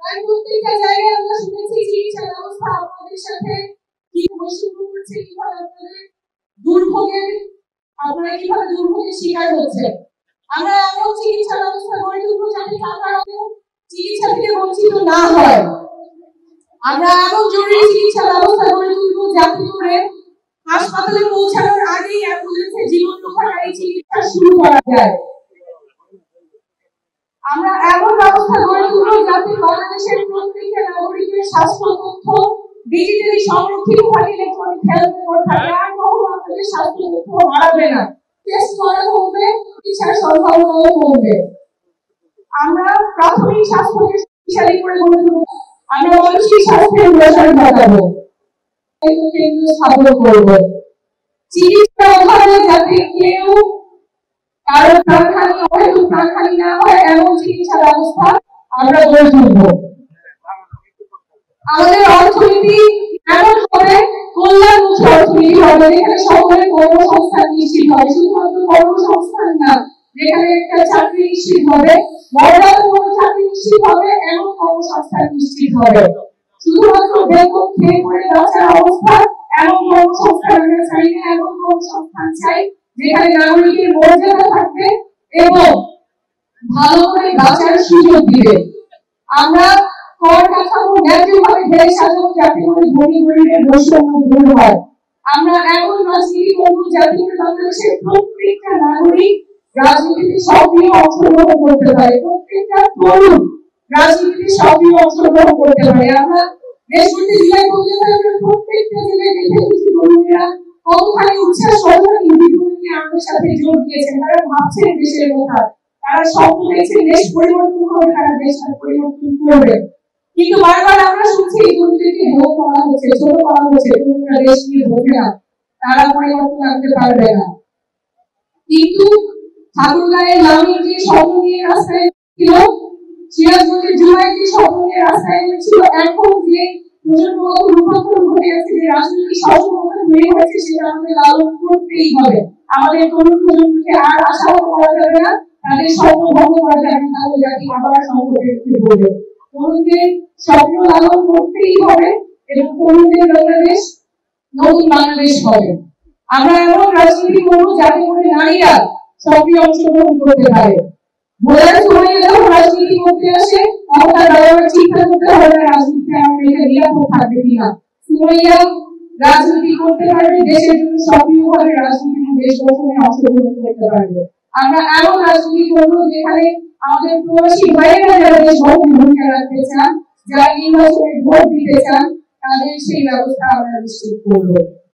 আমি প্রত্যেকটা জায়গায় আমরা শুনেছি চিকিৎসা ব্যবস্থা আপনাদের সাথে কি বৈষম্য করছে, কিভাবে আপনারা দুর্ভোগের শিকার হচ্ছে। আমরা এমন চিকিৎসা ব্যবস্থা গড়ে তুলবো যাতে টাকার চিকিৎসা থেকে বঞ্চিত না হয়। আমরা এমন জরুরি চিকিৎসা ব্যবস্থা গড়ে তুলবো যাতে করে হাসপাতালে পৌঁছানোর আগেই অ্যাম্বুলেন্সে জীবন রক্ষাকারী চিকিৎসা শুরু করা যায়। আমরা এমন ব্যবস্থা গড়ে তুলবো যাতে বাংলাদেশের প্রত্যেকটা নাগরিকের স্বাস্থ্য তথ্য ডিজিটালি সংরক্ষিত থাকে, ইলেকট্রনিক হেলথ রেকর্ড থাকে, আর কখনো আপনাদের স্বাস্থ্য তথ্য হারাবে না। টেস্ট করা কমবে, চিকিৎসার সম্ভাবনাও কমবে। আমরা প্রাথমিক স্বাস্থ্যকে শক্তিশালী করে গড়ে তুলব। আমরা মানসিক স্বাস্থ্যের প্রসার ঘটাবো, কেন্দ্র স্থাপন করবো। চিকিৎসা অভাবে যাতে কেউ কারো প্রাণহানি না হয় এমন চিকিৎসা ব্যবস্থা আমরা গড়ে তুলব। আমাদের অর্থনীতি এমন হবে কল্যাণমুখী অর্থনীতি হবে, যেখানে সকলের কর্মসংস্থান নিশ্চিত হবে। শুধুমাত্র কর্মসংস্থান না, যেখানে একটা চাকরি নিশ্চিত হবে, মর্যাদাপূর্ণ চাকরি নিশ্চিত হবে, এমন কর্মসংস্থান নিশ্চিত হবে। শুধুমাত্র বেতন খেয়ে পড়ে বাঁচার অবস্থা এমন কর্মসংস্থান আমরা চাই না। এমন কর্মসংস্থান চাই যেখানে নাগরিকের মর্যাদা থাকবে এবং ভালো করে বাঁচার সুযোগ দিবে। আমরা কর কাঠামো ন্যায্যভাবে ঢেলে সাজাবো যাতে করে ধনী গরিবের বৈষম্য দূর হয়। আমরা এমন রাজনীতি করবো যাতে করে বাংলাদেশের প্রত্যেকটা নাগরিক রাজনীতিতে সক্রিয় অংশগ্রহণ করতে পারে, প্রত্যেকটা তরুণ রাজনীতিতে সক্রিয় অংশগ্রহণ করতে পারে। আমরা দেশবন্ধী জুলাই পর্যন্ত প্রত্যেকটা জেলায় দেখেছি তরুণরা কতখানি উচ্ছ্বাস, কতখানি উদ্দীপনা নিয়ে আমাদের সাথে যোগ দিয়েছেন। তারা ভাবছেন দেশের কথা, তারা স্বপ্ন দেখছেন দেশ পরিবর্তন হবে, তারা দেশটা পরিবর্তন করবে। কিন্তু বারবার আমরা শুনছি তরুণদেরকে হেয় করা হচ্ছে, ছোট করা হচ্ছে, তরুণরা দেশ নিয়ে বোঝে না, তারা পরিবর্তন আনতে পারবে না। কিন্তু ঠাকুরগাঁয়ের লামির যে স্বপ্ন নিয়ে রাস্তায় ছিল, সিরাজগঞ্জের জুলাই যে স্বপ্ন নিয়ে রাস্তায় ছিল, এখন যে প্রজন্মগত রূপান্তর ঘটে আছে, যে রাজনৈতিক সচেতনতা তৈরি হয়েছে, সেটা আমাদের লালন করতেই হবে। আমাদের তরুণ প্রজন্মকে আর আশাও করা যাবে না, তাদের স্বপ্ন ভঙ্গ করা যাবে না, তাহলে জাতি আবার সংকটে পড়বে। তরুণদের স্বপ্ন লালন করতেই হবে এবং তরুণদের বাংলাদেশ নতুন বাংলাদেশ হবে। আমরা এমন রাজনীতি করবো যাতে করে নারীরা সক্রিয় অংশগ্রহণ করতে পারে। ভোটার সময় যখন রাজনীতি করতে আসে তখন তার বাবা চিন্তা করতে হবে না রাজনীতিতে আমার মেয়েটা নিরাপদ থাকবে কিনা। সুমাইয়া রাজনীতি করতে পারবে, দেশের জন্য সক্রিয়ভাবে রাজনীতি দেশ গঠনে অংশগ্রহণ করতে পারবে। আমরা এমন রাজনীতি করবো যেখানে আমাদের প্রবাসী ভাইয়েরা যারা দেশ গঠনে ভূমিকা রাখতে চান, যারা নির্বাচনে ভোট দিতে চান, তাদের সেই ব্যবস্থা আমরা নিশ্চিত করবো।